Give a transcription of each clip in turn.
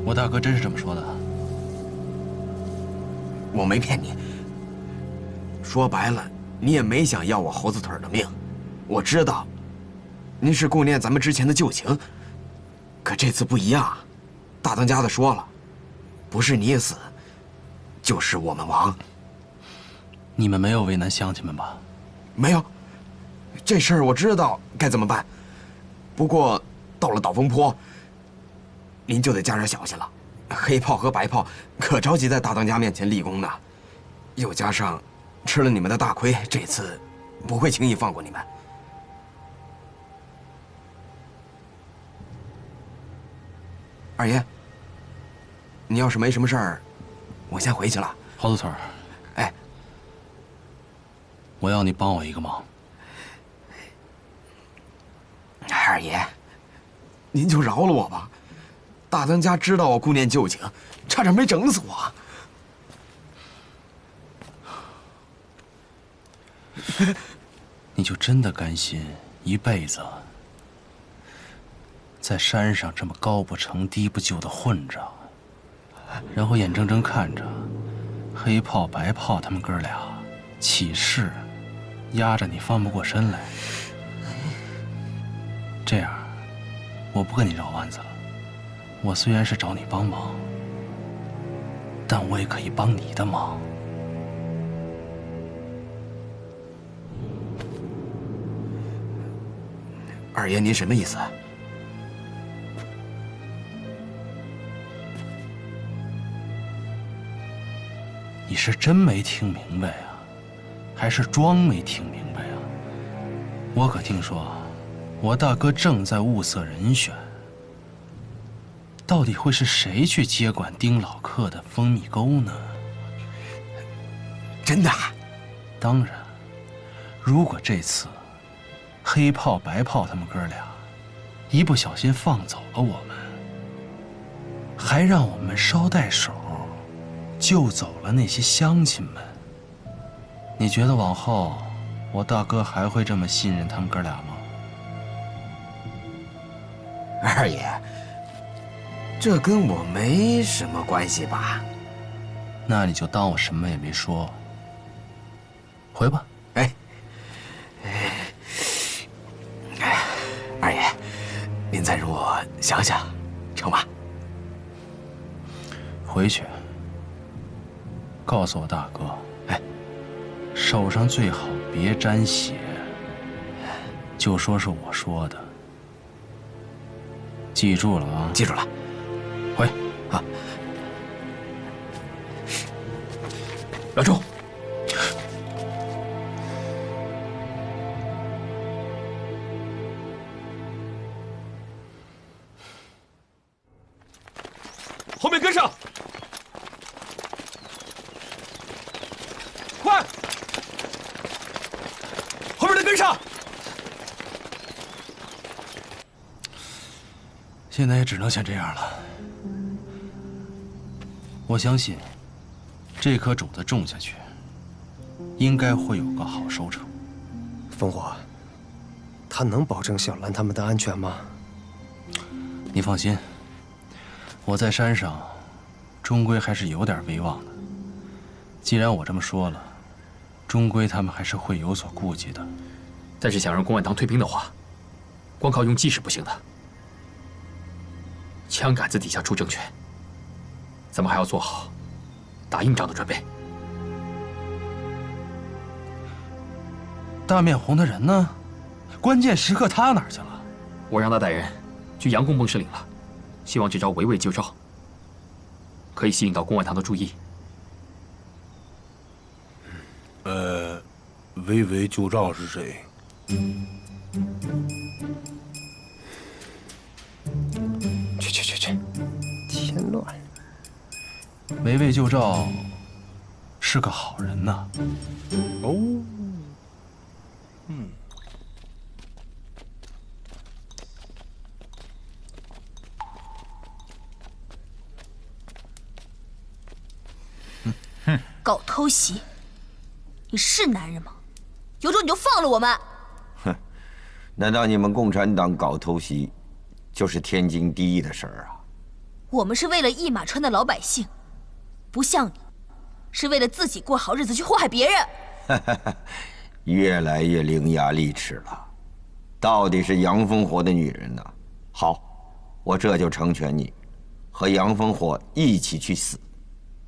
我大哥真是这么说的。我没骗你。说白了，你也没想要我猴子腿的命。我知道，您是顾念咱们之前的旧情，可这次不一样。大当家的说了，不是你死，就是我们亡。你们没有为难乡亲们吧？没有。这事儿我知道该怎么办，不过到了岛风坡，您就得加点小心了。黑炮和白炮可着急在大当家面前立功呢，又加上吃了你们的大亏，这次不会轻易放过你们。二爷，你要是没什么事儿，我先回去了。猴子腿儿，哎，我要你帮我一个忙。二爷，您就饶了我吧。大当家知道我顾念旧情，差点没整死我。你就真的甘心一辈子在山上这么高不成低不就的混着，然后眼睁睁看着黑炮白炮他们哥俩起势压着你翻不过身来？这样，我不跟你绕弯子了。我虽然是找你帮忙，但我也可以帮你的忙。二爷，您什么意思？你是真没听明白呀，还是装没听明白呀？我可听说，我大哥正在物色人选。到底会是谁去接管丁老克的蜂蜜沟呢？真的？当然。如果这次黑炮白炮他们哥俩一不小心放走了我们，还让我们捎带手救走了那些乡亲们，你觉得往后我大哥还会这么信任他们哥俩吗？二爷，这跟我没什么关系吧？那你就当我什么也没说。回吧。二爷，您再容我想想，成吗？回去，告诉我大哥，手上最好别沾血，就说是我说的。记住了啊！记住了。回啊！老周，后面跟上！快！后面的跟上！现在也只能先这样了。我相信，这颗种子种下去，应该会有个好收成。烽火，他能保证小兰他们的安全吗？你放心，我在山上，终归还是有点威望的。既然我这么说了，终归他们还是会有所顾忌的。但是想让公安堂退兵的话，光靠用计是不行的。枪杆子底下出政权，咱们还要做好打硬仗的准备。大面红的人呢？关键时刻他哪儿去了？我让他带人去杨公崩失岭了，希望这招围魏救赵可以吸引到公安堂的注意。围魏救赵是谁？去，添乱！围魏救赵是个好人呐。哦，狗偷袭，你是男人吗？有种你就放了我们！哼，难道你们共产党搞偷袭，就是天经地义的事儿啊？我们是为了一马川的老百姓，不像你，是为了自己过好日子去祸害别人。越来越伶牙俐齿了，到底是杨烽火的女人呢？好，我这就成全你，和杨烽火一起去死。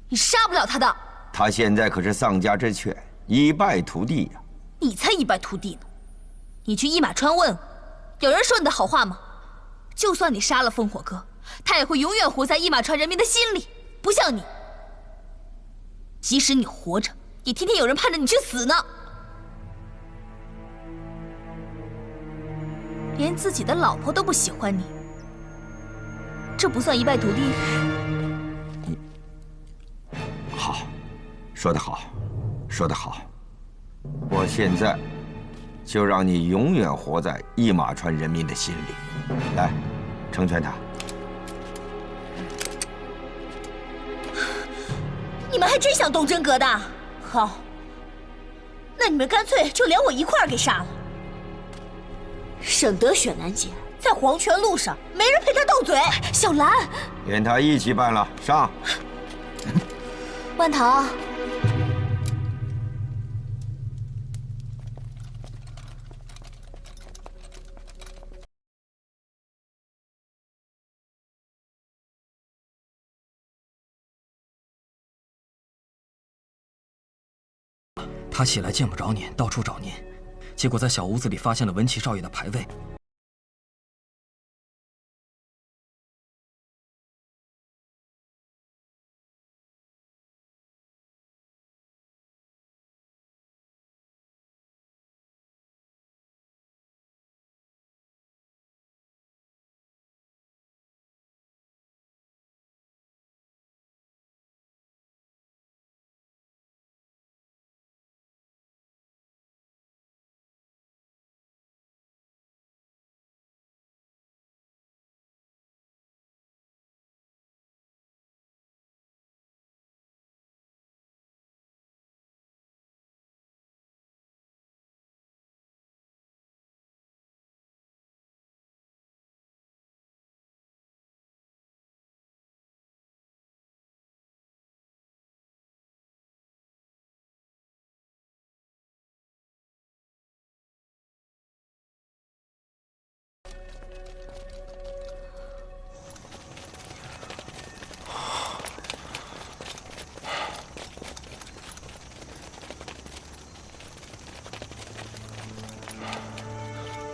你杀不了他的。他现在可是丧家之犬，一败涂地呀。你才一败涂地呢！你去一马川问，有人说你的好话吗？就算你杀了烽火哥，他也会永远活在一马川人民的心里，不像你。即使你活着，也天天有人盼着你去死呢。连自己的老婆都不喜欢你，这不算一败涂地？好，说得好，说得好。我现在就让你永远活在一马川人民的心里。来，成全他。你们还真想动真格的？好，那你们干脆就连我一块儿给杀了，省得雪兰姐在黄泉路上没人陪她斗嘴。小兰，连他一起办了，上。万桃。他起来见不着您，到处找您，结果在小屋子里发现了文琪少爷的牌位。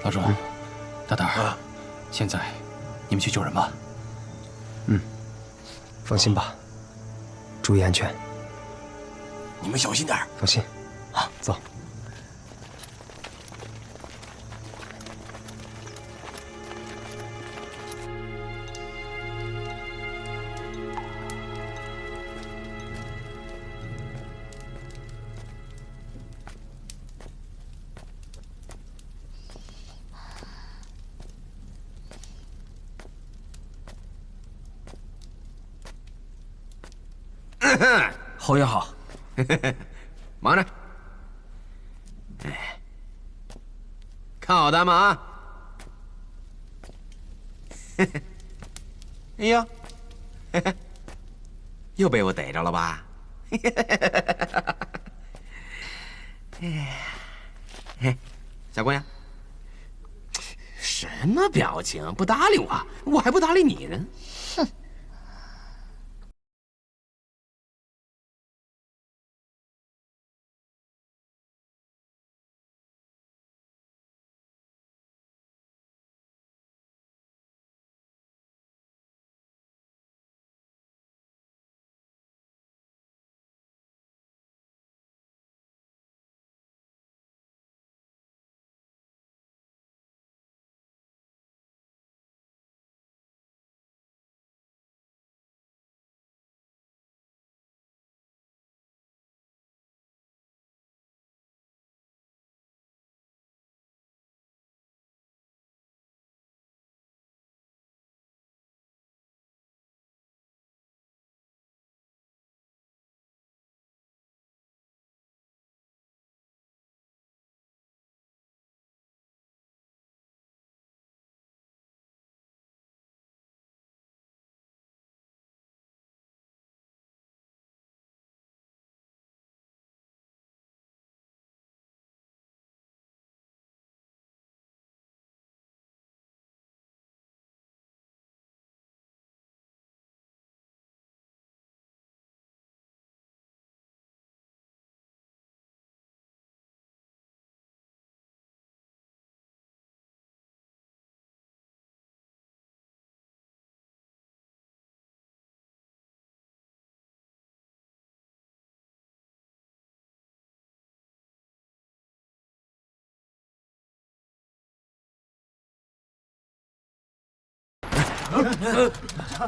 老钟，大胆儿，现在你们去救人吧。放心吧，注意安全。你们小心点儿。放心。好，走。侯爷好。忙着。哎，看好他们啊！哎呦，又被我逮着了吧？哎，小姑娘，什么表情？不搭理我，我还不搭理你呢。哼。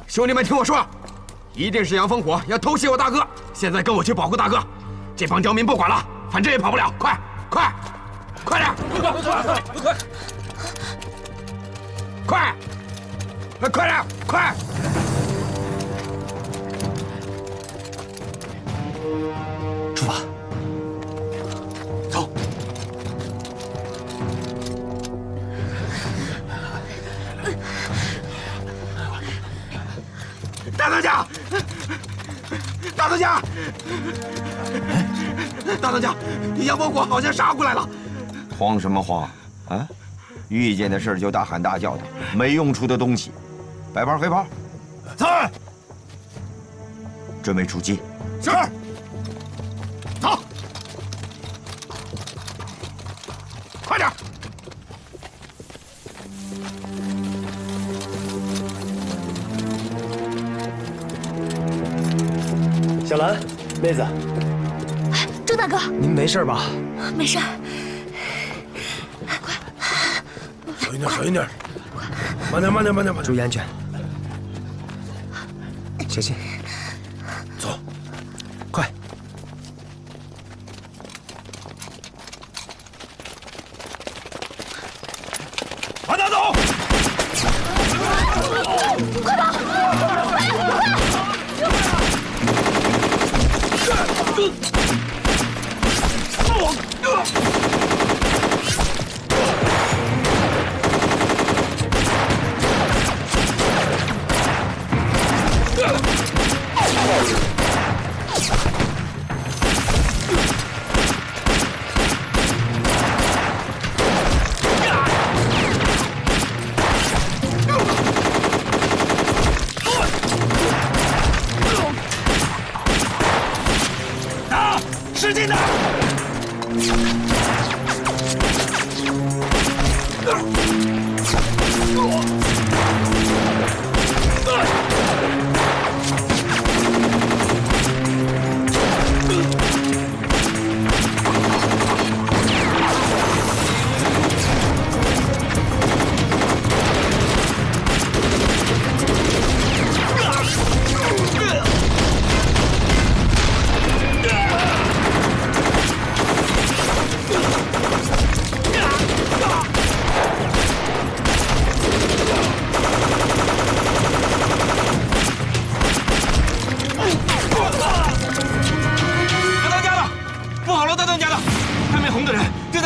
兄弟们，听我说，一定是杨烽火要偷袭我大哥。现在跟我去保护大哥，这帮刁民不管了，反正也跑不了。快点！快！出发。走。大当家，杨烽火好像杀过来了。慌什么慌啊？遇见的事就大喊大叫的，没用处的东西。白袍黑袍，在，准备出击。是。走，快点！小兰，妹子，周大哥，您没事吧？没事。小心点，慢点，注意安全，小心，走，快！往哪走？快跑！打，使劲打！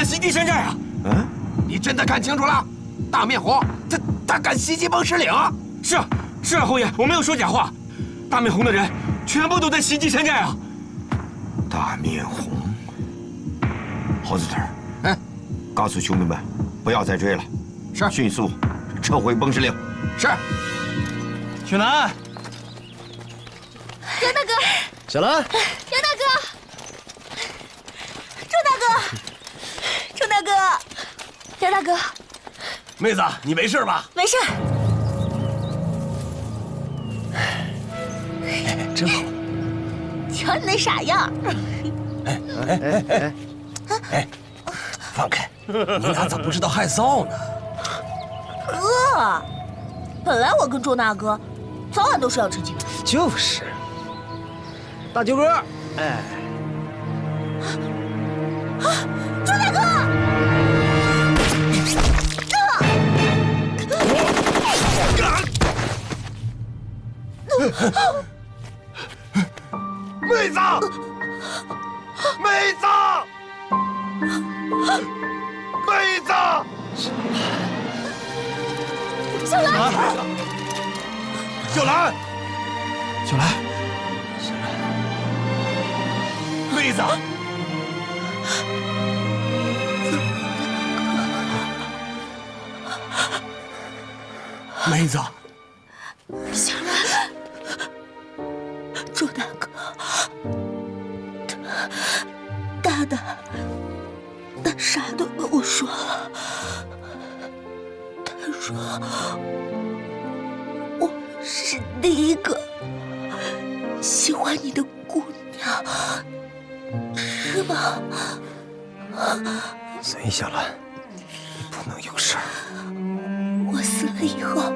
袭击山寨啊！嗯，你真的看清楚了？大面红，他敢袭击繃石岭？是啊，侯爷，我没有说假话。大面红的人全部都在袭击山寨啊！大面红，猴子腿儿，告诉兄弟们，不要再追了，是，迅速撤回繃石岭。是。雪楠，杨大哥，小兰，杨大哥，周大哥，杨大哥，妹子，你没事吧？没事。真好。瞧你那傻样！放开！你俩咋不知道害臊呢？哥，本来我跟周大哥早晚都是要成亲的。就是，大舅哥，哎，周大哥，妹子，妹子，妹子，小兰，小兰，小兰，妹子，妹子，小兰，周大哥，他啥都跟我说了。他说我是第一个喜欢你的姑娘，是吗？所以小兰，你不能有事儿。我死了以后，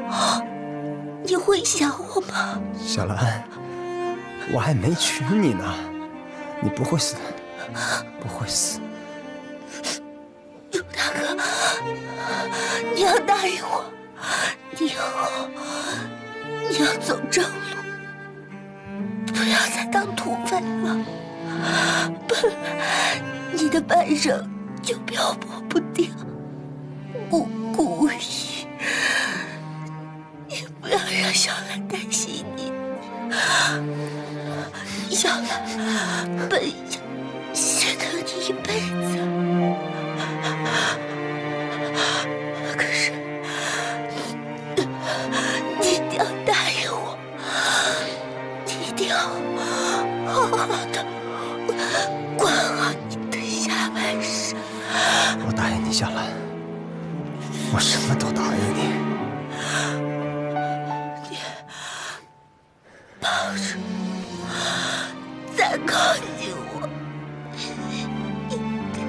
你会想我吗？小兰，我还没娶你呢，你不会死的，不会死。朱大哥，你要答应我，以后你要走正路，不要再当土匪了。本来你的半生就漂泊不定，无故意，也不要让小兰担心你。小兰本想心疼你一辈子，可是你一定要答应我，你一定要好好的管好你的下半生。我答应你，小兰，我什么都答应你。你抱着我，再靠近我一点。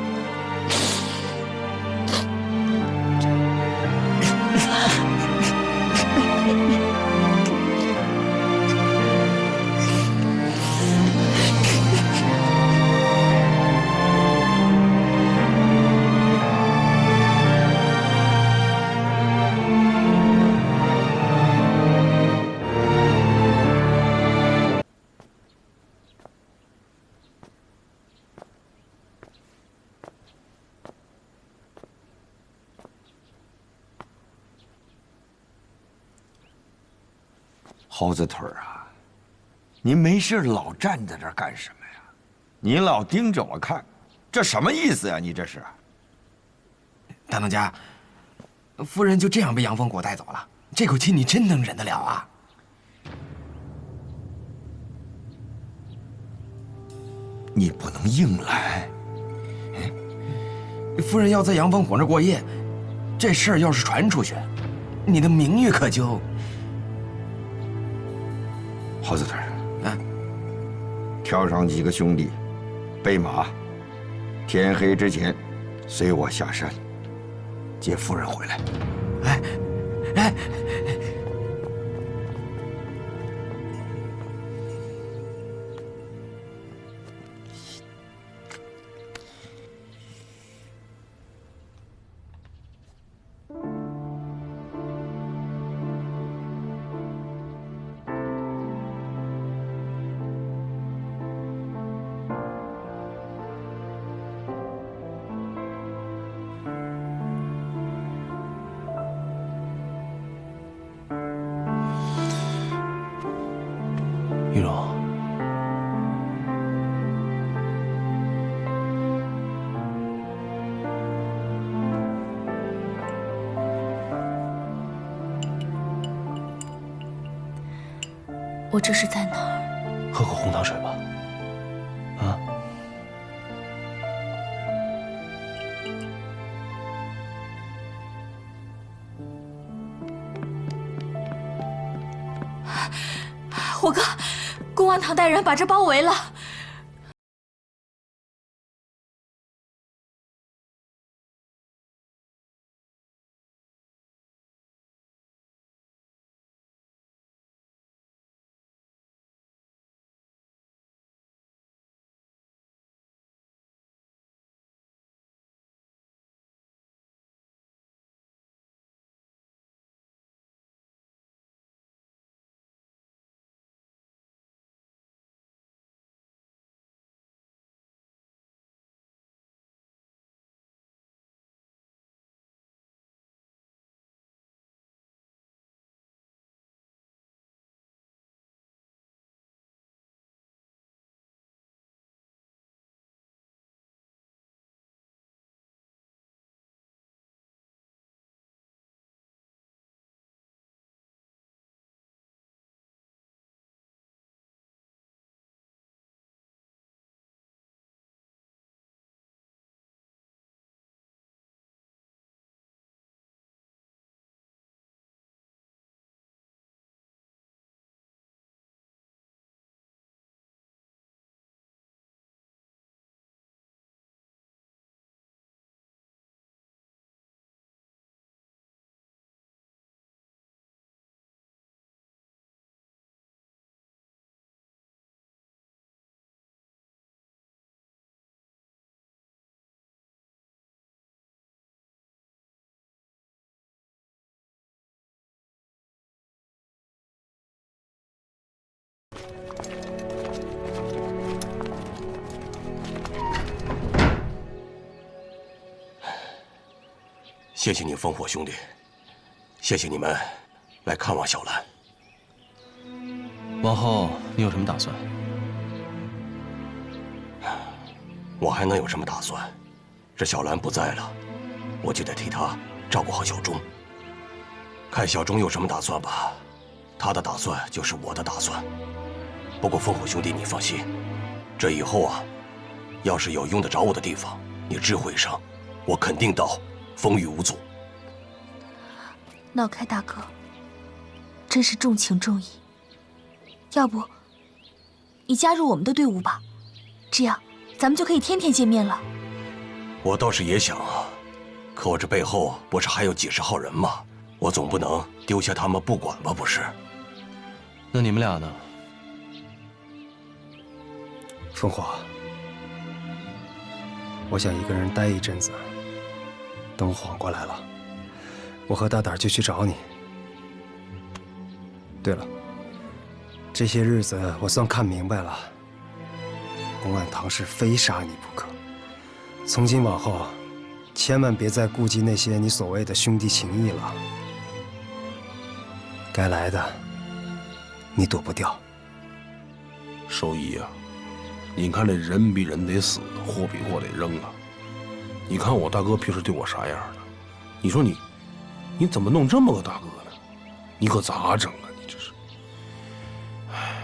猴子腿儿啊，您没事老站在这儿干什么呀？你老盯着我看，这什么意思呀？你这是？大当家，夫人就这样被杨丰国带走了，这口气你真能忍得了啊？你不能硬来。夫人要在杨丰国那儿过夜，这事儿要是传出去，你的名誉可就……猴子腿儿，挑上几个兄弟，备马，天黑之前随我下山，接夫人回来。哎，玉荣，我这是在哪儿？喝口红糖水吧。啊，火哥，公安堂带人把这包围了。谢谢你，烽火兄弟，谢谢你们来看望小兰。往后你有什么打算？我还能有什么打算？这小兰不在了，我就得替她照顾好小钟。看小钟有什么打算吧，他的打算就是我的打算。不过烽火兄弟，你放心，这以后啊，要是有用得着我的地方，你知会一声，我肯定到，风雨无阻。闹开大哥，真是重情重义。要不，你加入我们的队伍吧，这样咱们就可以天天见面了。我倒是也想啊，可我这背后不是还有几十号人吗？我总不能丢下他们不管吧？不是？那你们俩呢？烽火，我想一个人待一阵子，等我缓过来了，我和大胆就去找你。对了，这些日子我算看明白了，公案堂是非杀你不可。从今往后，千万别再顾及那些你所谓的兄弟情谊了。该来的，你躲不掉。守义啊，你看这人比人得死，货比货得扔啊！你看我大哥平时对我啥样的？你说你怎么弄这么个大哥呢？你可咋整啊？你这是，唉。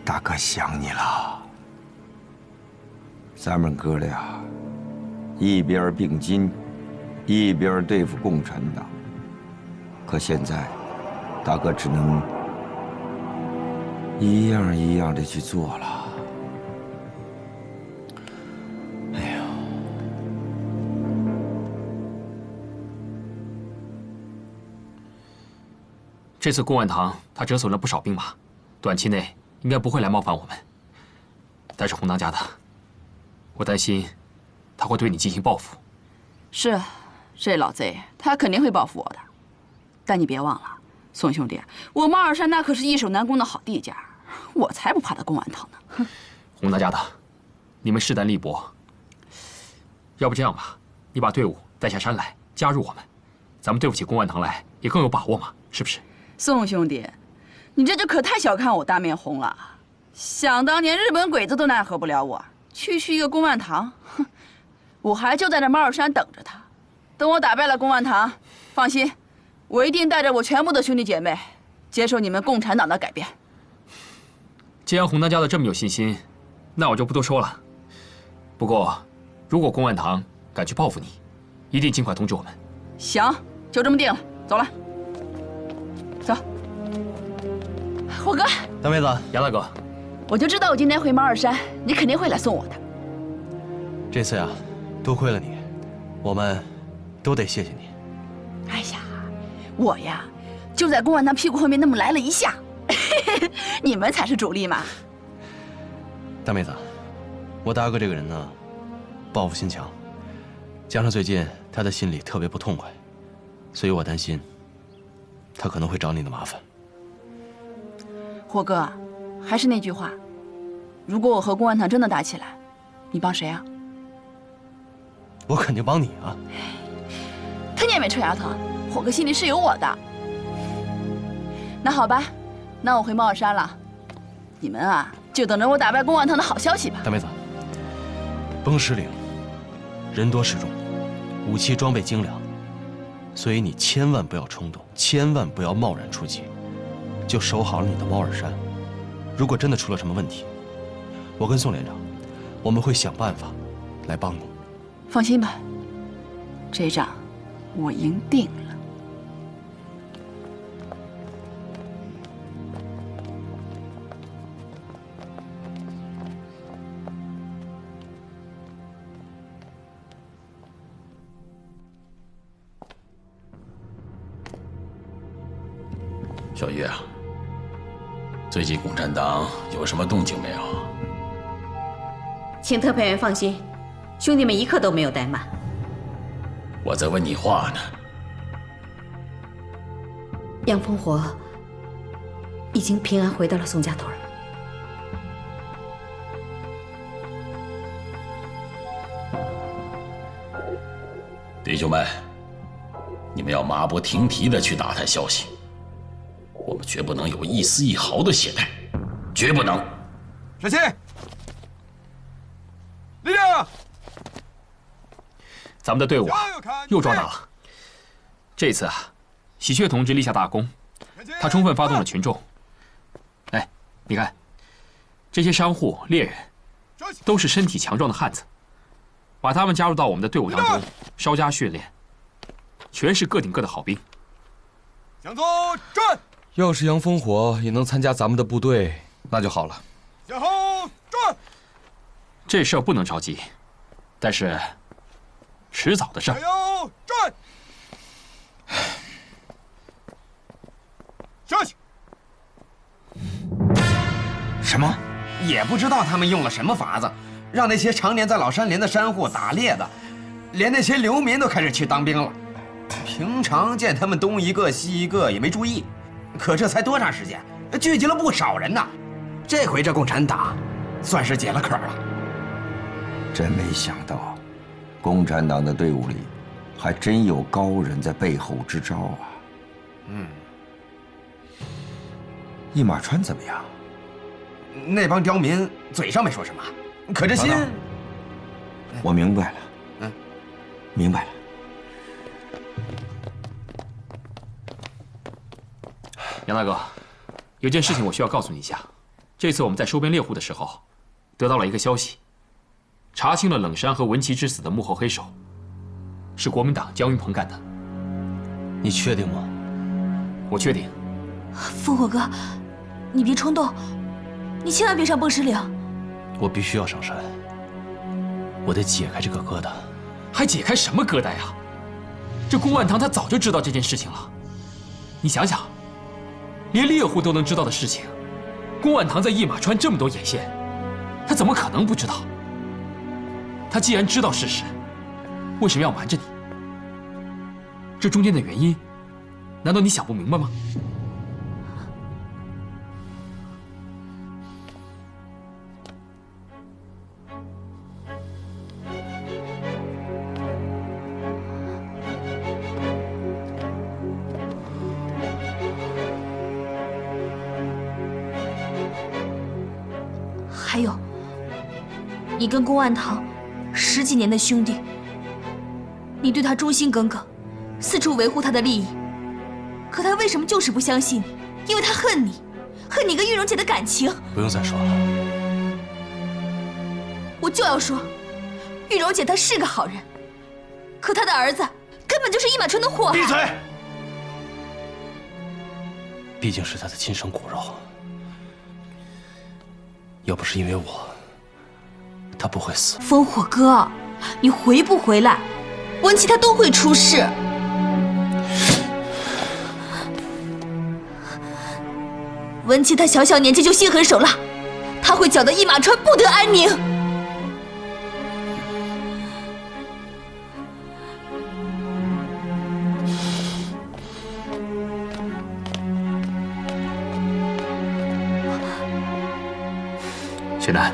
大哥想你了。咱们哥俩一边并肩，一边对付共产党。可现在，大哥只能一样一样的去做了。哎呦，这次公案堂他折损了不少兵马，短期内应该不会来冒犯我们。但是洪当家的，我担心他会对你进行报复。是啊，这老贼他肯定会报复我的。但你别忘了，宋兄弟，我马尔山那可是易守难攻的好地界，我才不怕他公案堂呢。哼！洪当家的，你们势单力薄，要不这样吧，你把队伍带下山来，加入我们，咱们对付起公案堂来也更有把握嘛，是不是？宋兄弟，你这就可太小看我大面红了。想当年日本鬼子都奈何不了我，区区一个公案堂，哼，我还就在这马尔山等着他。等我打败了公案堂，放心，我一定带着我全部的兄弟姐妹，接受你们共产党的改变。既然洪当家的这么有信心，那我就不多说了。不过，如果公案堂敢去报复你，一定尽快通知我们。行，就这么定了，走了。火哥，大妹子，杨大哥，我就知道我今天回马尔山，你肯定会来送我的。这次呀，多亏了你，我们都得谢谢你。哎呀，我呀，就在公安堂屁股后面那么来了一下，你们才是主力嘛。大妹子，我大哥这个人呢，报复心强，加上最近他的心里特别不痛快，所以我担心他可能会找你的麻烦。火哥，还是那句话，如果我和公安堂真的打起来，你帮谁啊？我肯定帮你啊！看见没，臭丫头，火哥心里是有我的。那好吧，那我回猫耳山了，你们啊，就等着我打败公安堂的好消息吧。大妹子，崩石岭人多势众，武器装备精良，所以你千万不要冲动，千万不要贸然出击，就守好了你的猫耳山。如果真的出了什么问题，我跟宋连长，我们会想办法来帮你。放心吧，这仗我赢定了。小玉啊，最近共产党有什么动静没有？请特派员放心，兄弟们一刻都没有怠慢。我在问你话呢。杨烽火已经平安回到了宋家屯。弟兄们，你们要马不停蹄地去打探消息，我们绝不能有一丝一毫的懈怠，绝不能。小七，立正！咱们的队伍啊，又壮大了。这次啊，喜鹊同志立下大功，他充分发动了群众。哎，你看，这些商户、猎人，都是身体强壮的汉子，把他们加入到我们的队伍当中，稍加训练，全是个顶个的好兵。向左转。要是杨烽火也能参加咱们的部队，那就好了。向后转。这事儿不能着急，但是迟早的事儿。向右转。下去。什么？也不知道他们用了什么法子，让那些常年在老山林的山户打猎的，连那些流民都开始去当兵了。平常见他们东一个西一个也没注意，可这才多长时间，聚集了不少人呢。这回这共产党算是解了渴了。真没想到，共产党的队伍里还真有高人在背后支招啊。一马川怎么样？那帮刁民嘴上没说什么，可这心……我明白了，明白了。杨大哥，有件事情我需要告诉你一下。这次我们在收编猎户的时候，得到了一个消息，查清了冷山和文琪之死的幕后黑手，是国民党江云鹏干的。你确定吗？我确定。烽火哥，你别冲动，你千万别上崩石岭。我必须要上山，我得解开这个疙瘩。还解开什么疙瘩呀？这公安堂他早就知道这件事情了。你想想，连猎户都能知道的事情，公安堂在一马川这么多眼线，他怎么可能不知道？他既然知道事实，为什么要瞒着你？这中间的原因，难道你想不明白吗？还有，你跟公安堂10几年的兄弟，你对他忠心耿耿，四处维护他的利益，可他为什么就是不相信你？因为他恨你，恨你跟玉荣姐的感情。不用再说了，我就要说，玉荣姐她是个好人，可她的儿子根本就是一马川的祸害。闭嘴！毕竟是他的亲生骨肉，要不是因为我，他不会死。烽火哥，你回不回来，文琪他都会出事。文琪他小小年纪就心狠手辣，他会搅得一马川不得安宁。雪楠，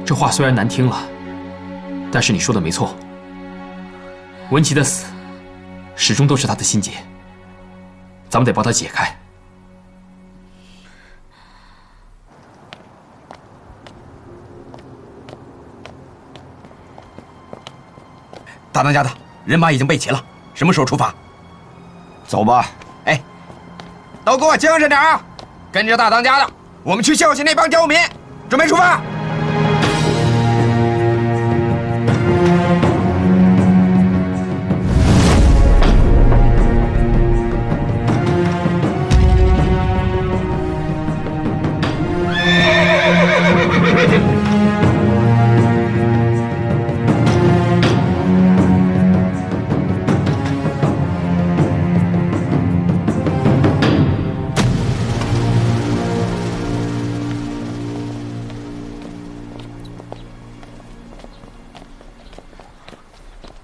这话虽然难听了，但是你说的没错。文琪的死，始终都是他的心结，咱们得帮他解开。大当家的人马已经备齐了，什么时候出发？走吧。哎，都给我精神点啊！跟着大当家的，我们去孝敬那帮刁民。准备出发！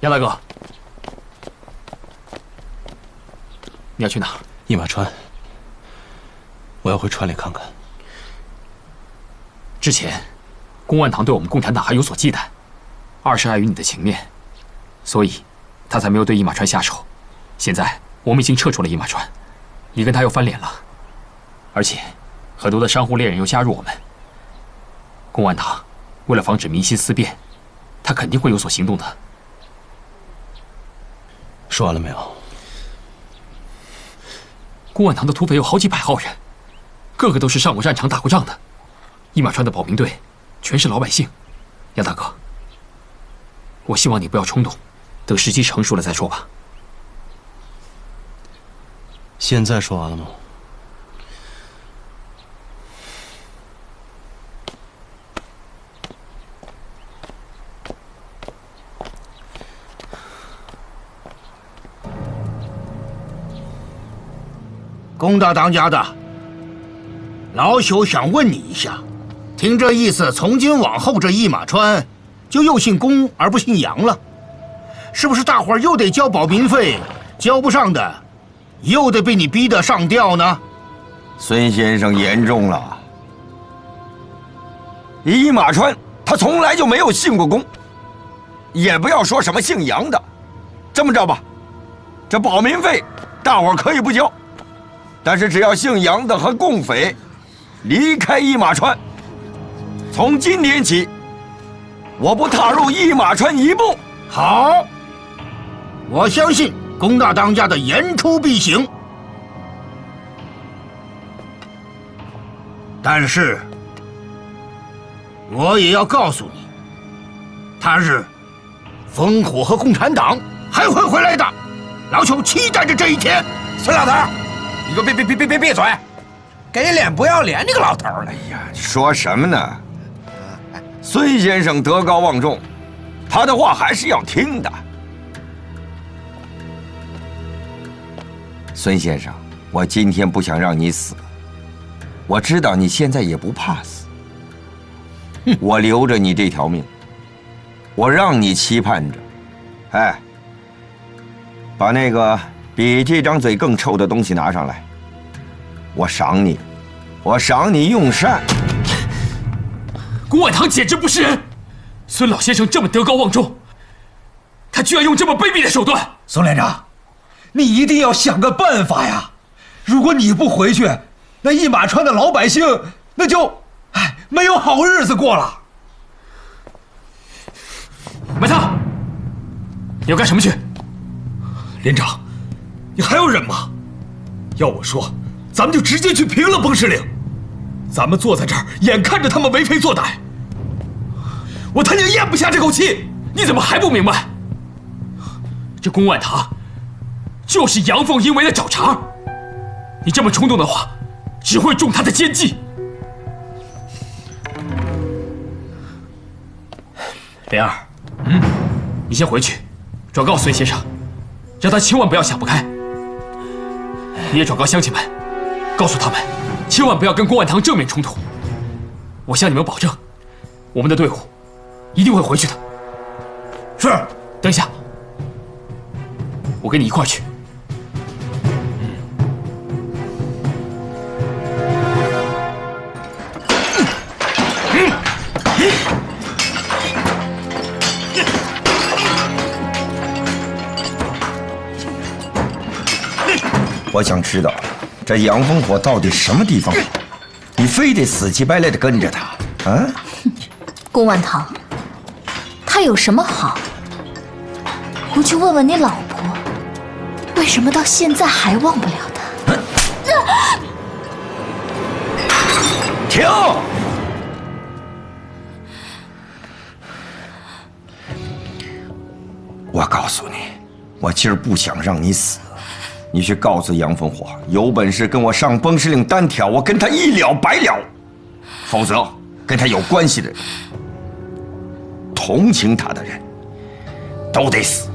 杨大哥，你要去哪儿？一马川，我要回川里看看。之前，公万堂对我们共产党还有所忌惮，二是碍于你的情面，所以他才没有对一马川下手。现在我们已经撤出了一马川，你跟他又翻脸了，而且很多的商户猎人又加入我们。公万堂为了防止民心思变，他肯定会有所行动的。说完了没有？公万堂的土匪有好几百号人，个个都是上过战场、打过仗的。一马川的保民队全是老百姓。杨大哥，我希望你不要冲动，等时机成熟了再说吧。现在说完了吗？龚大当家的，老朽想问你一下，听这意思，从今往后这一马川就又姓龚而不姓杨了，是不是大伙儿又得交保民费，交不上的，又得被你逼得上吊呢？孙先生严重了，一马川他从来就没有姓过龚，也不要说什么姓杨的。这么着吧，这保民费大伙儿可以不交。但是只要姓杨的和共匪离开一马川，从今天起，我不踏入一马川一步。好，我相信龚大当家的言出必行。但是，我也要告诉你，他日烽火和共产党还会回来的，老朽期待着这一天。孙老头，你给我闭嘴！给脸不要脸，你个老头儿！哎呀，说什么呢？孙先生德高望重，他的话还是要听的。孙先生，我今天不想让你死，我知道你现在也不怕死，我留着你这条命，我让你期盼着。哎，把那个比这张嘴更臭的东西拿上来，我赏你，我赏你用膳。龚万堂简直不是人！孙老先生这么德高望重，他居然用这么卑鄙的手段！宋连长，你一定要想个办法呀！如果你不回去，那一马川的老百姓那就没有好日子过了。埋藏，你要干什么去？连长，你还要忍吗？要我说，咱们就直接去平了崩士岭。咱们坐在这儿，眼看着他们为非作歹，我他娘咽不下这口气。你怎么还不明白？这龚万堂就是阳奉阴违的找茬。你这么冲动的话，只会中他的奸计。莲儿，你先回去，转告孙先生，让他千万不要想不开。你也转告乡亲们，告诉他们，千万不要跟公万堂正面冲突。我向你们保证，我们的队伍一定会回去的。是。等一下，我跟你一块儿去。我想知道，这杨烽火到底什么地方好？你非得死乞白赖的跟着他啊？公万堂，他有什么好？不去问问你老婆，为什么到现在还忘不了他？停！我告诉你，我今儿不想让你死。你去告诉杨烽火，有本事跟我上崩石岭单挑，我跟他一了百了；否则，跟他有关系的人、同情他的人，都得死。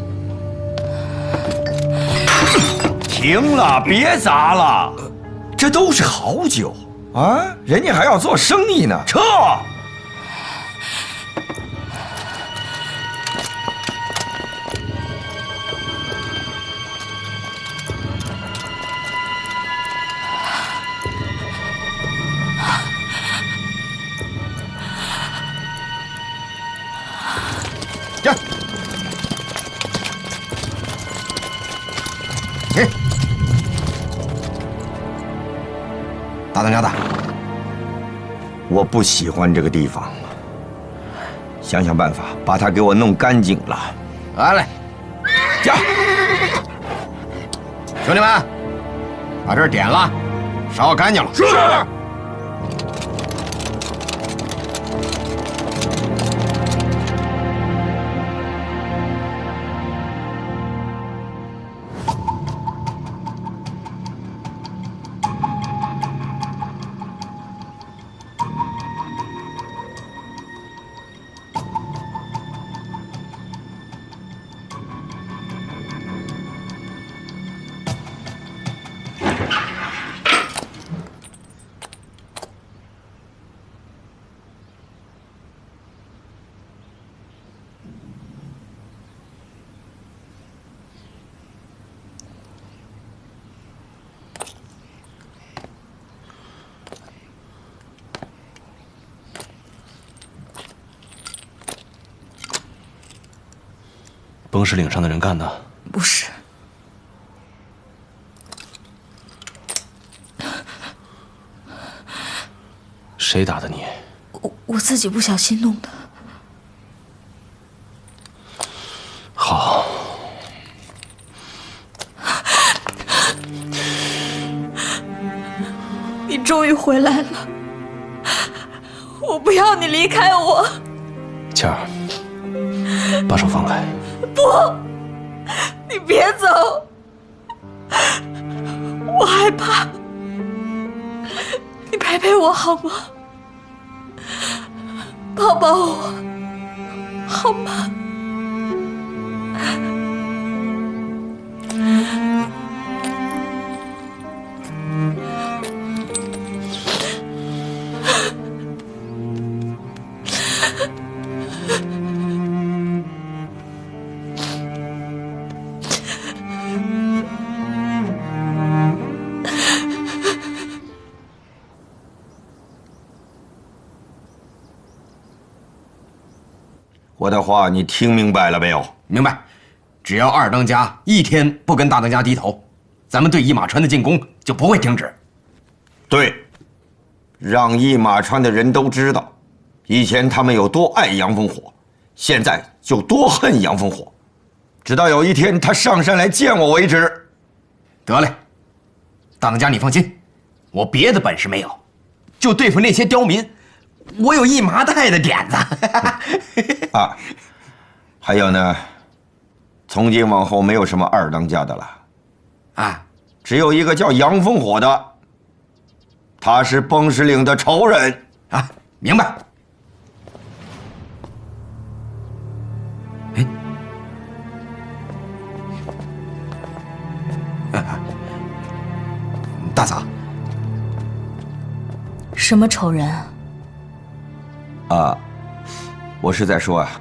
停了，别砸了，这都是好酒啊，人家还要做生意呢。撤！呀！大当家的，我不喜欢这个地方，想想办法把它给我弄干净了。来，驾！兄弟们，把这儿点了，烧干净了。是。崩石岭上的人干的？不是。谁打的你？我自己不小心弄的。好。你终于回来了，我不要你离开我。倩儿，把手放开。不，你别走，我害怕。你陪陪我好吗？抱抱我，好吗？我的话你听明白了没有？明白。只要二当家一天不跟大当家低头，咱们对一马川的进攻就不会停止。对，让一马川的人都知道，以前他们有多爱杨烽火，现在就多恨杨烽火，直到有一天他上山来见我为止。得嘞，大当家你放心，我别的本事没有，就对付那些刁民，我有一麻袋的点子。啊，还有呢，从今往后没有什么二当家的了，啊，只有一个叫杨烽火的，他是崩石岭的仇人啊，明白。什么仇人啊？啊，我是在说啊，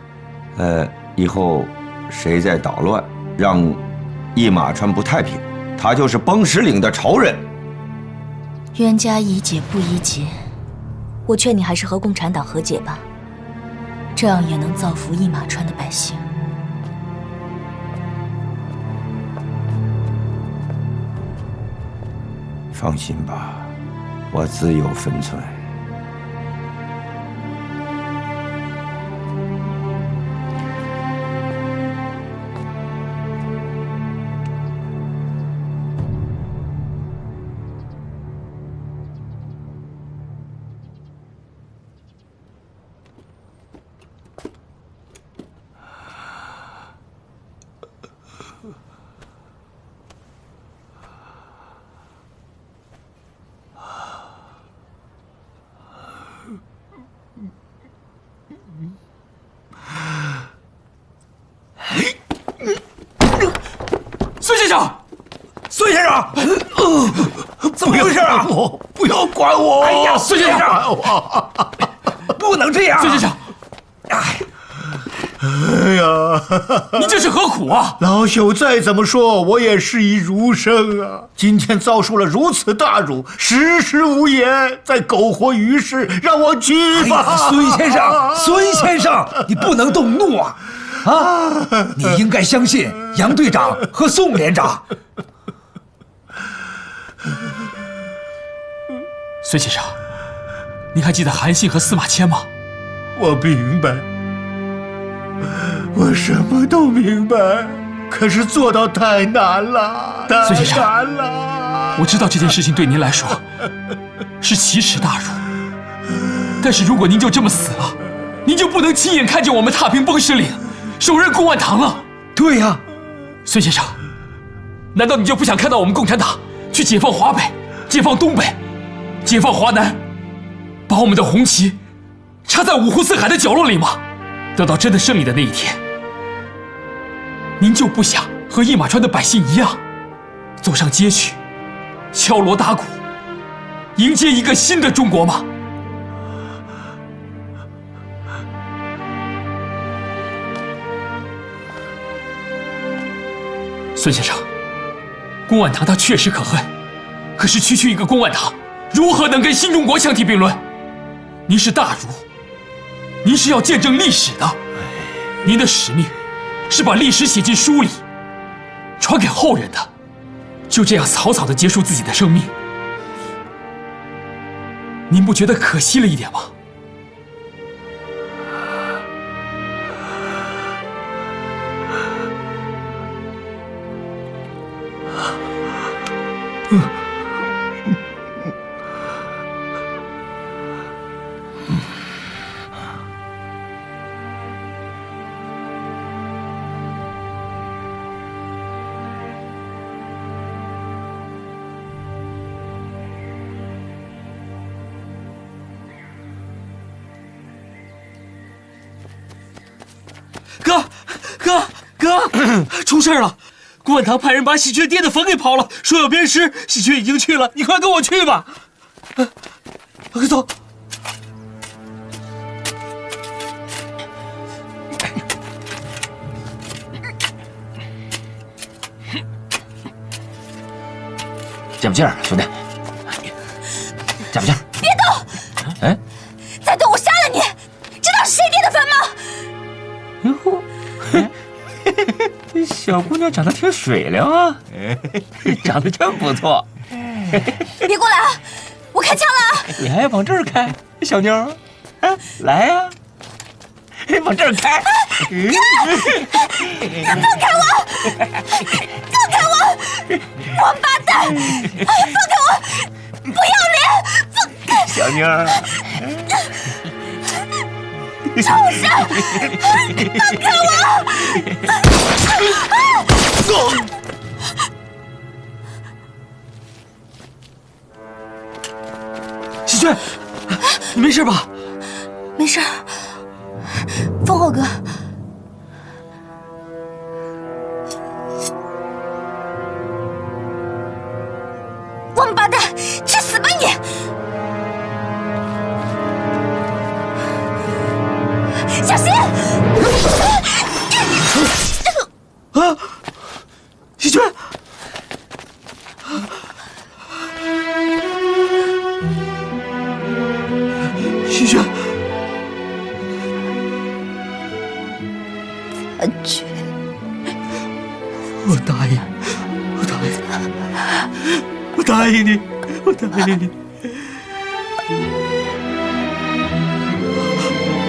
以后谁再捣乱，让一马川不太平，他就是崩石岭的仇人。冤家宜解不宜结，我劝你还是和共产党和解吧，这样也能造福一马川的百姓。放心吧，我自有分寸。孙先生，孙先生，怎么回事啊？不要管我！哎呀，孙先生，不能这样！孙先生，哎呀，你这是何苦啊？老朽再怎么说，我也是一儒生啊！今天遭受了如此大辱，时时无言，再苟活于世，让我去吧！孙先生，孙先生，你不能动怒啊！你应该相信杨队长和宋连长。孙先生，你还记得韩信和司马迁吗？我明白，我什么都明白，可是做到太难了，太难了。我知道这件事情对您来说是奇耻大辱，但是如果您就这么死了，您就不能亲眼看见我们踏平崩石岭，手刃公万堂了。对呀，孙先生，难道你就不想看到我们共产党去解放华北、解放东北、解放华南，把我们的红旗插在五湖四海的角落里吗？等到真的胜利的那一天，您就不想和一马川的百姓一样，走上街去，敲锣打鼓，迎接一个新的中国吗？孙先生，公万堂他确实可恨，可是区区一个公万堂，如何能跟新中国相提并论？您是大儒，您是要见证历史的，您的使命是把历史写进书里，传给后人的。就这样草草地结束自己的生命，您不觉得可惜了一点吗？哥，出事了！公万堂派人把喜鹊爹的坟给刨了，说要鞭尸。喜鹊已经去了，你快跟我去吧。快走！加把劲儿，兄弟！加把劲儿！别动！哎，再动我杀了你！知道是谁爹的坟吗？小姑娘长得挺水灵啊，长得真不错。别过来啊！我开枪了啊！你还往这儿开，小妞儿，来呀，往这儿开！放开我！放开我！王八蛋！放开我！不要脸！放开！小妞儿，畜生！放开我！喜鹊，你没事吧？没事。风后哥，王八蛋，去死吧你！啊，喜鹊！喜鹊！残缺，我答应，我答应，我答应你，我答应你。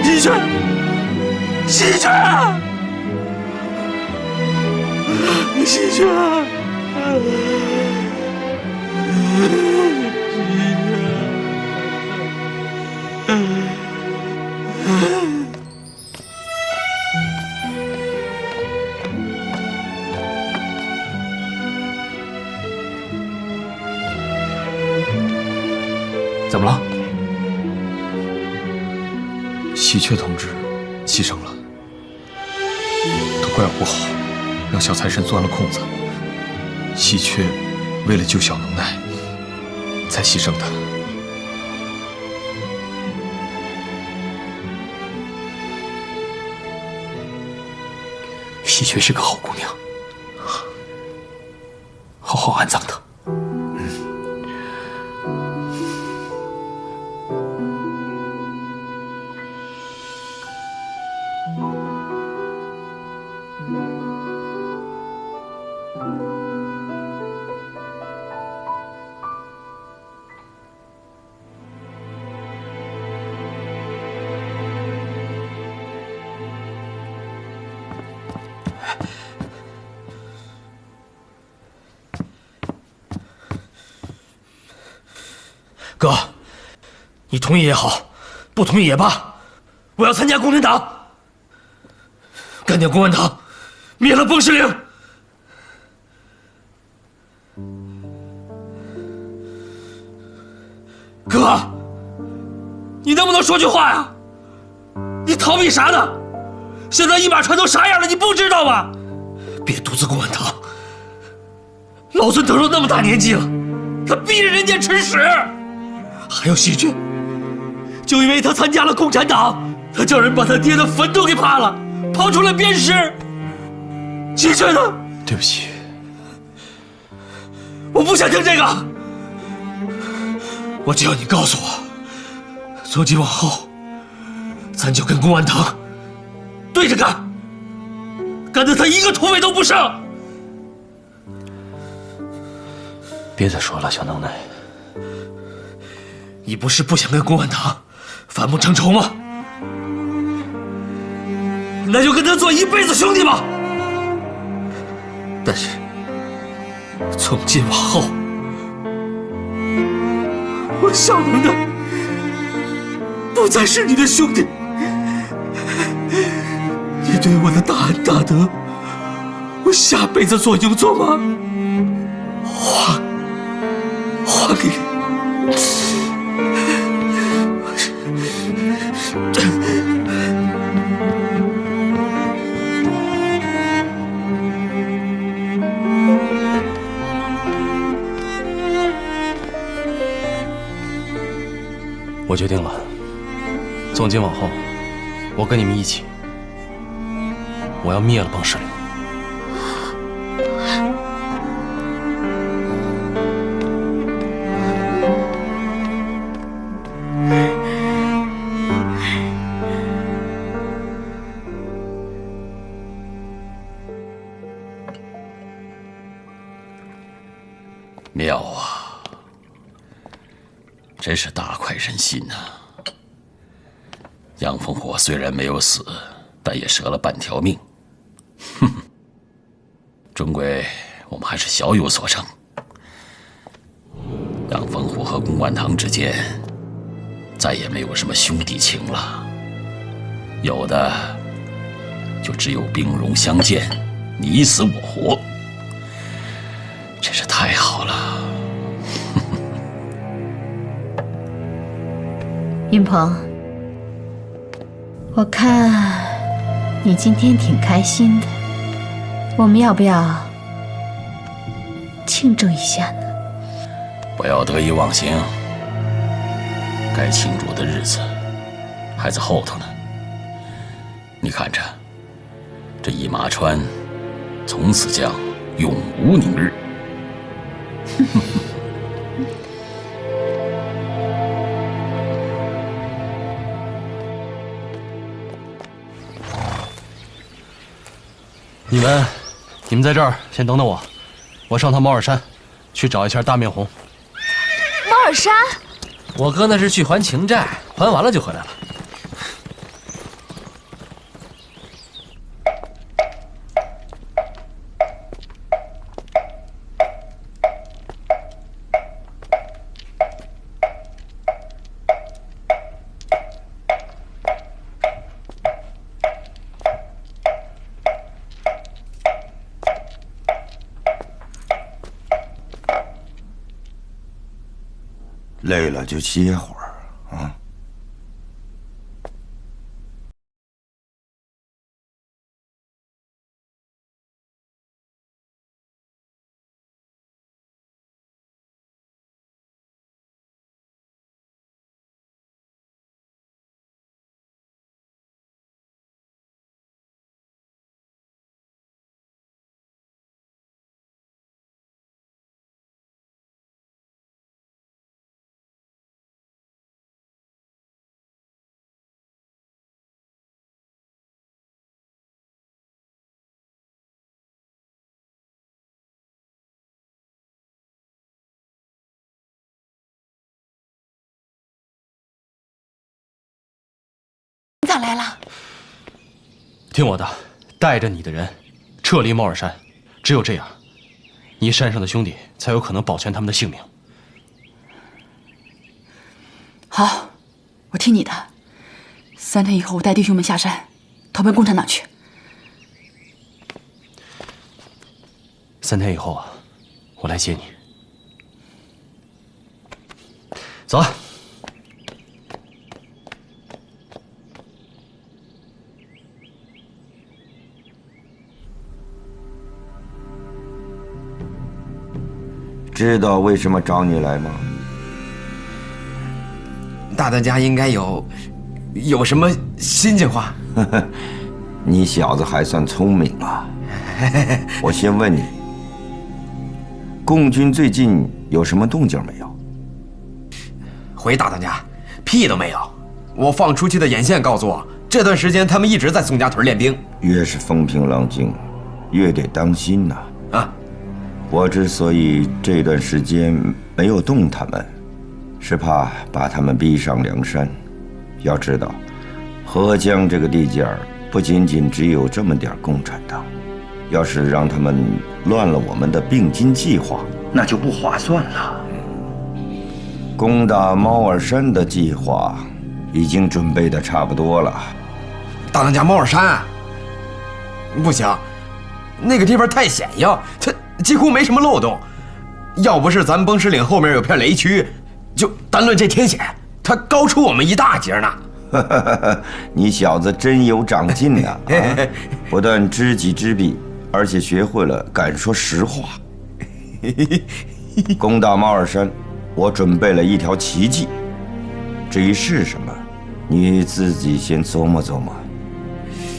喜鹊，喜鹊，喜鹊，怎么了？喜鹊同志牺牲了，都怪我不好，让小财神钻了空子。喜鹊为了救小能耐，才牺牲的。喜鹊是个好姑娘，好好安葬她。哥，你同意也好，不同意也罢，我要参加共产党，干掉公安堂，灭了崩石岭。哥，你能不能说句话呀？你逃避啥呢？现在一马船都啥样了，你不知道吗？别独自公安堂，老孙都那么大年纪了，他逼着人家吃屎。还有喜鹊，就因为他参加了共产党，他叫人把他爹的坟都给扒了，刨出来鞭尸。喜鹊呢？对不起，我不想听这个，我只要你告诉我，从今往后，咱就跟公安堂对着干，干得他一个土匪都不剩。别再说了，小能耐。你不是不想跟公安堂反目成仇吗？那就跟他做一辈子兄弟吧。但是从今往后，我小能耐不再是你的兄弟。你对我的大恩大德，我下辈子做牛做马还给你。我决定了，从今往后，我跟你们一起，我要灭了崩石岭。妙啊，真是大快人心呐！杨烽火虽然没有死，但也折了半条命。哼，终归我们还是小有所成。杨烽火和公安堂之间再也没有什么兄弟情了，有的就只有兵戎相见，你死我活。真是太好了。云鹏，我看你今天挺开心的，我们要不要庆祝一下呢？不要得意忘形，该庆祝的日子还在后头呢。你看着，这一马川从此将永无宁日。你们在这儿先等等我，我上趟猫耳山，去找一下大面红。猫耳山？我哥那是去还情债，还完了就回来了。累了就歇会儿啊。你咋来了？听我的，带着你的人撤离猫耳山，只有这样，你山上的兄弟才有可能保全他们的性命。好，我听你的。3天以后，我带弟兄们下山，投奔共产党去。3天以后啊，我来接你。走啊。知道为什么找你来吗？大当家应该有什么新计划？你小子还算聪明啊！我先问你，共军最近有什么动静没有？回大当家，屁都没有。我放出去的眼线告诉我，这段时间他们一直在宋家屯练兵。越是风平浪静，越得当心呐。啊！我之所以这段时间没有动他们，是怕把他们逼上梁山。要知道，河江这个地界儿不仅仅只有这么点共产党，要是让他们乱了我们的并进计划，那就不划算了。攻打猫耳山的计划已经准备的差不多了。大当家，猫耳山不行，那个地方太险要，它几乎没什么漏洞。要不是咱崩石岭后面有片雷区，就单论这天险，它高出我们一大截呢。你小子真有长进呐！不但知己知彼，而且学会了敢说实话。攻打猫耳山，我准备了一条奇计。至于是什么，你自己先琢磨琢磨。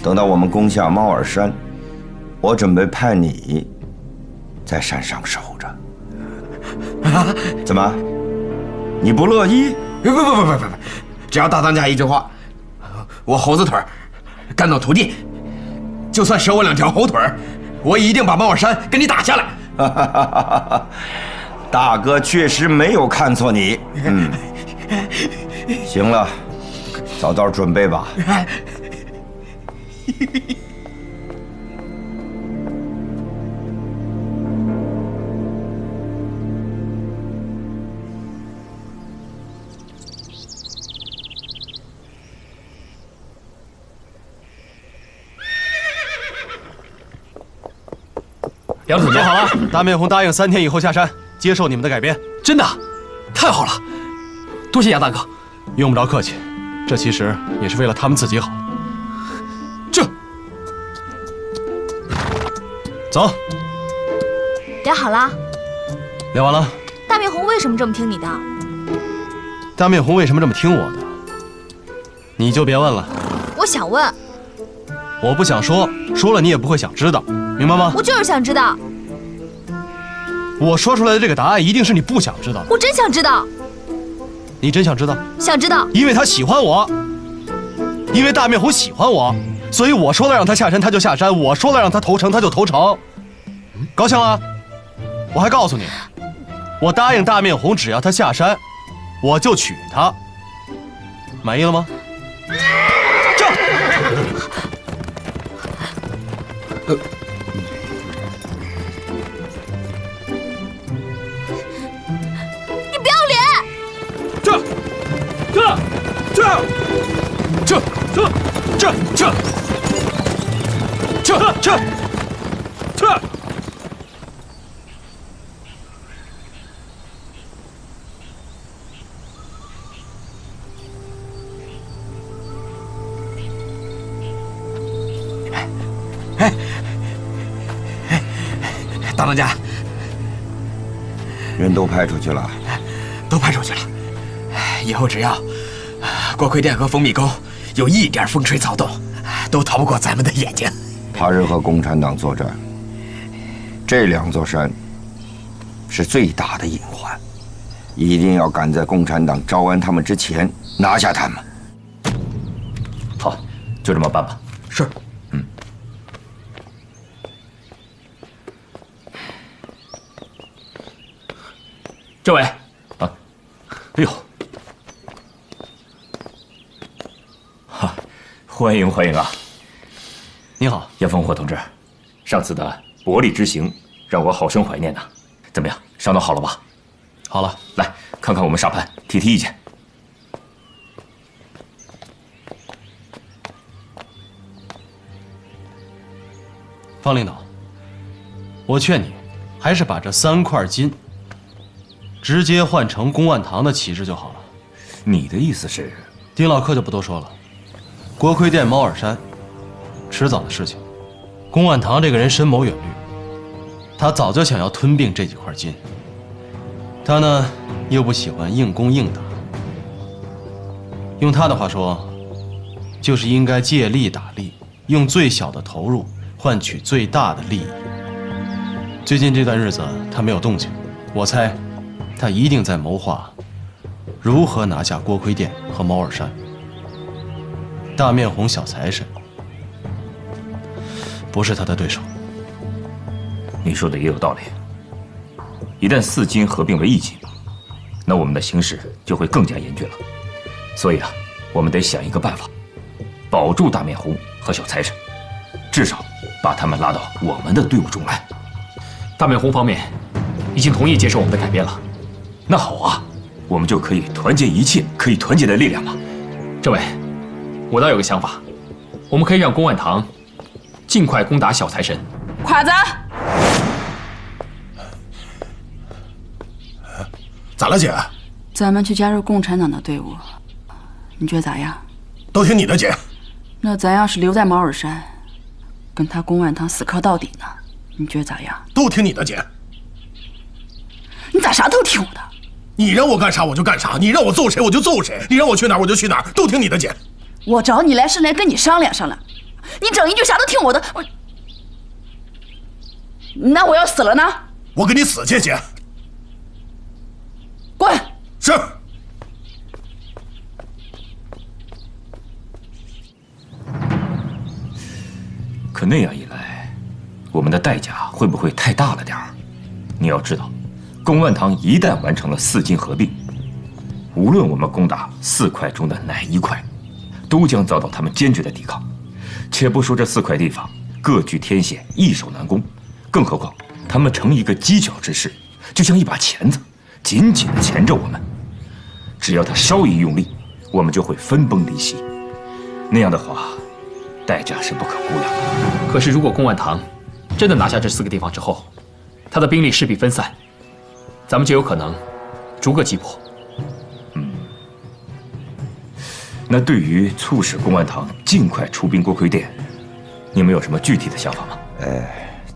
等到我们攻下猫耳山，我准备派你在山上守着。怎么？你不乐意？不，只要大当家一句话，我猴子腿干到土地，就算折我2条猴腿，我一定把猫耳山跟你打下来。大哥确实没有看错你。行了，早早准备吧。杨总说好了，大面红答应3天以后下山接受你们的改编。真的，太好了，多谢杨大哥。用不着客气，这其实也是为了他们自己好。走。聊好了。聊完了。大面红为什么这么听你的？大面红为什么这么听我的？你就别问了。我想问，我不想说，说了你也不会想知道，明白吗？我就是想知道。我说出来的这个答案一定是你不想知道的。我真想知道。你真想知道？想知道。因为他喜欢我，因为大面虎喜欢我，所以我说了让他下山他就下山，我说了让他投诚他就投诚。高兴了？我还告诉你，我答应大面红，只要他下山，我就娶她。满意了吗？这。你不要脸！这。大当家，人都派出去了，都派出去了。以后只要锅盔店和蜂蜜沟有一点风吹草动，都逃不过咱们的眼睛。他日和共产党作战，这2座山是最大的隐患，一定要赶在共产党招安他们之前拿下他们。好，就这么办吧。是。政委，啊，哎呦，哈，欢迎欢迎啊！你好，严烽火同志，上次的伯利之行让我好生怀念呐。怎么样，伤得好了吧？好了，来看看我们沙盘，提提意见。方领导，我劝你还是把这3块金直接换成公万堂的旗帜就好了。你的意思是？丁老客就不多说了，锅盔店、猫耳山，迟早的事情。公万堂这个人深谋远虑，他早就想要吞并这几块金。他呢，又不喜欢硬攻硬打。用他的话说，就是应该借力打力，用最小的投入换取最大的利益。最近这段日子他没有动静，我猜他一定在谋划如何拿下锅盔店和猫耳山。大面红小财神不是他的对手。你说的也有道理。一旦4金合并为1金，那我们的形势就会更加严峻了。所以啊，我们得想一个办法，保住大面红和小财神，至少把他们拉到我们的队伍中来。大面红方面已经同意接受我们的改变了。那好啊，我们就可以团结一切可以团结的力量了。政委，我倒有个想法，我们可以让公万堂尽快攻打小财神。侉子，咋了，姐？咱们去加入共产党的队伍，你觉得咋样？都听你的，姐。那咱要是留在毛尔山，跟他公万堂死磕到底呢？你觉得咋样？都听你的，姐。你咋啥都听我的？你让我干啥我就干啥，你让我揍谁我就揍谁，你让我去哪儿我就去哪儿，都听你的，姐。我找你来是来跟你商量商量，你整一句啥都听我的，那我要死了呢？我跟你死去，姐。滚！是。可那样一来，我们的代价会不会太大了点儿？你要知道，公万堂一旦完成了4金合并，无论我们攻打4块中的哪一块，都将遭到他们坚决的抵抗。且不说这4块地方各具天险，易守难攻，更何况他们成一个犄角之势，就像一把钳子，紧紧地钳着我们。只要他稍一用力，我们就会分崩离析。那样的话，代价是不可估量的。可是，如果公万堂真的拿下这4个地方之后，他的兵力势必分散，咱们就有可能逐个击破。那对于促使公万堂尽快出兵锅盔店，你们有什么具体的想法吗？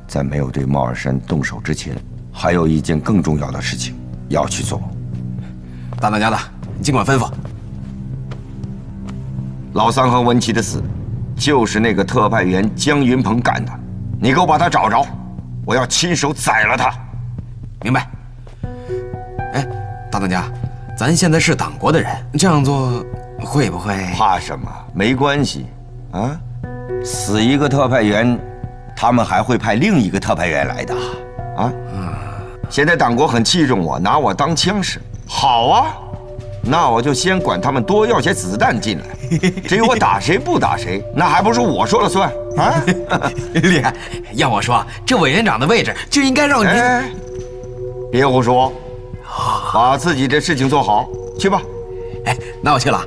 在没有对猫耳山动手之前，还有一件更重要的事情要去做。大当家的，你尽管吩咐。老三和文琪的死，就是那个特派员江云鹏干的。你给我把他找着，我要亲手宰了他。明白。哎，大当家，咱现在是党国的人，这样做会不会？怕什么？没关系，啊，死一个特派员，他们还会派另一个特派员来的，啊。现在党国很器重我，拿我当枪使。好啊，那我就先管他们多要些子弹进来。至于我打谁不打谁，那还不是我说了算啊！厉害！要我说，这委员长的位置就应该让你。别胡说，把自己这事情做好，去吧。哎，那我去了。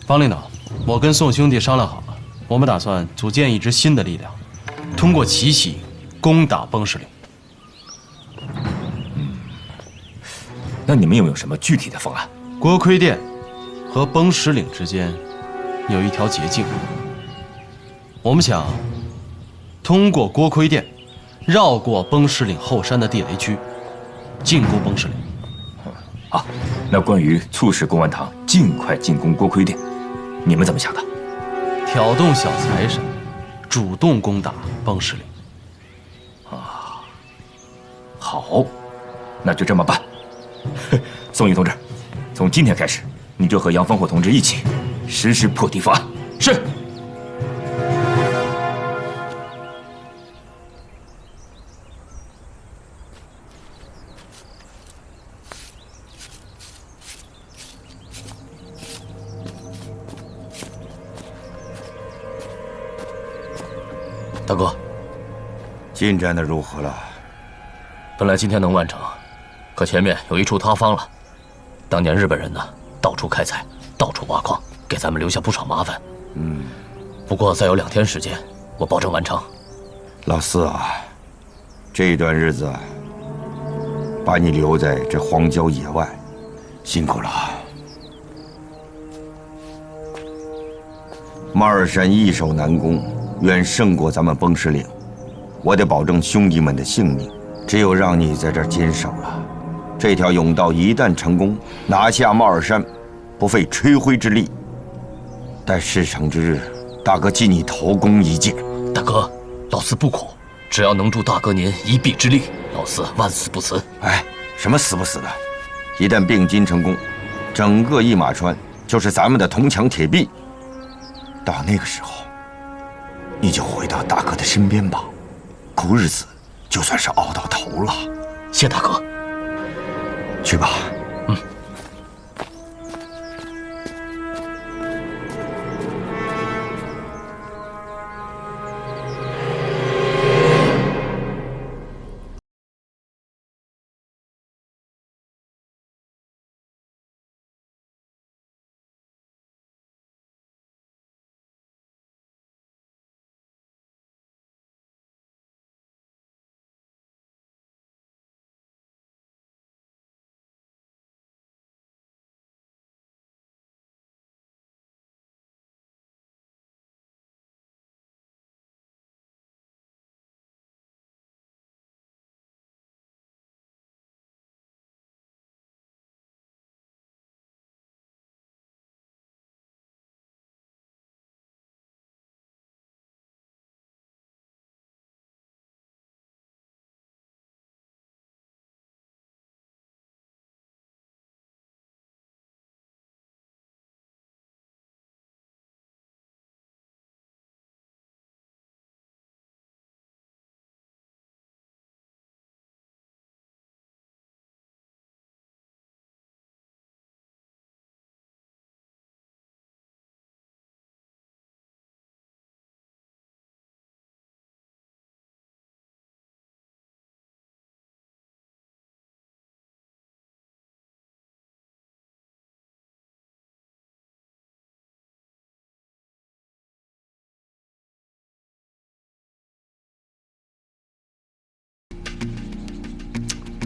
方领导，我跟宋兄弟商量好了，我们打算组建一支新的力量，通过奇袭攻打崩石岭。那你们有没有什么具体的方案？锅盔店和崩石岭之间有一条捷径，我们想通过锅盔店绕过崩石岭后山的地雷区，进攻崩石岭。好，那关于促使公安堂尽快进攻锅盔店，你们怎么想的？挑动小财神，主动攻打崩石岭。好，那就这么办。宋毅同志，从今天开始，你就和杨方火同志一起实施破敌方案。是。大哥，进展的如何了？本来今天能完成，可前面有一处塌方了。当年日本人呢，到处开采，到处挖矿，给咱们留下不少麻烦。不过再有2天时间，我保证完成。老四啊，这段日子把你留在这荒郊野外，辛苦了。马尔山易守难攻，远胜过咱们崩石岭。我得保证兄弟们的性命。只有让你在这儿坚守了，这条甬道一旦成功，拿下帽儿山，不费吹灰之力。待事成之日，大哥记你头功一件。大哥，老四不苦，只要能助大哥您一臂之力，老四万死不辞。哎，什么死不死的？一旦并金成功，整个一马川就是咱们的铜墙铁壁。到那个时候，你就回到大哥的身边吧，苦日子就算是熬到头了。谢大哥。去吧。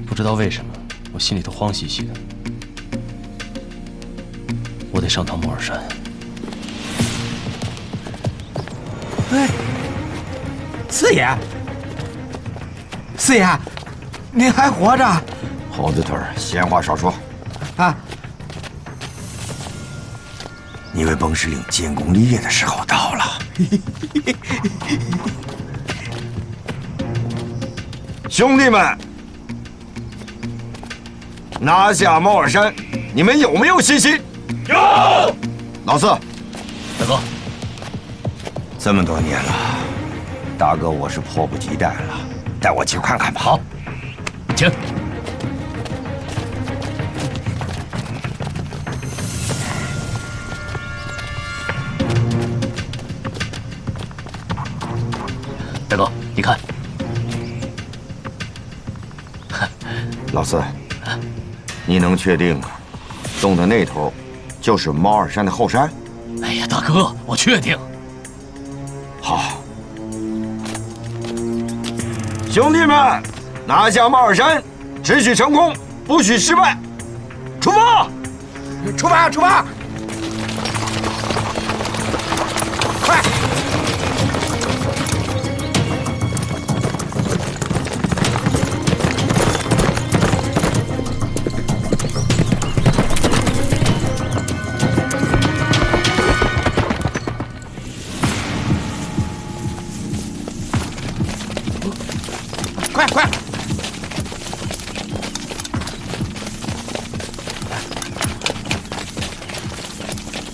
不知道为什么，我心里头慌兮兮的。我得上趟莫尔山。哎，四爷，四爷，您还活着？猴子腿儿，闲话少说。啊！你为崩师令建功立业的时候到了。兄弟们，拿下猫耳山，你们有没有信心？有。老四，大哥，这么多年了，大哥我是迫不及待了，带我去看看吧。好，请。大哥，你看，老四，你能确定洞的那头就是猫耳山的后山？哎呀，大哥，我确定。好，兄弟们，拿下猫耳山，只许成功，不许失败。出发！出发！出发！快！快快！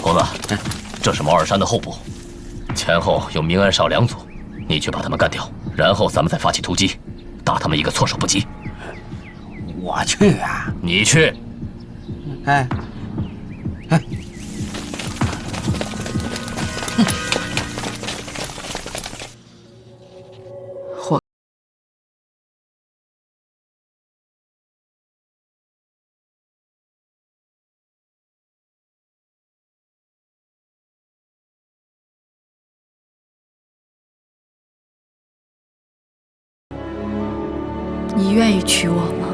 猴子，这是毛二山的后部，前后有明暗哨2组，你去把他们干掉，然后咱们再发起突击，打他们一个措手不及。我去啊！你去。哎，哎，你愿意娶我吗？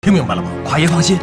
听明白了吗？华爷放心，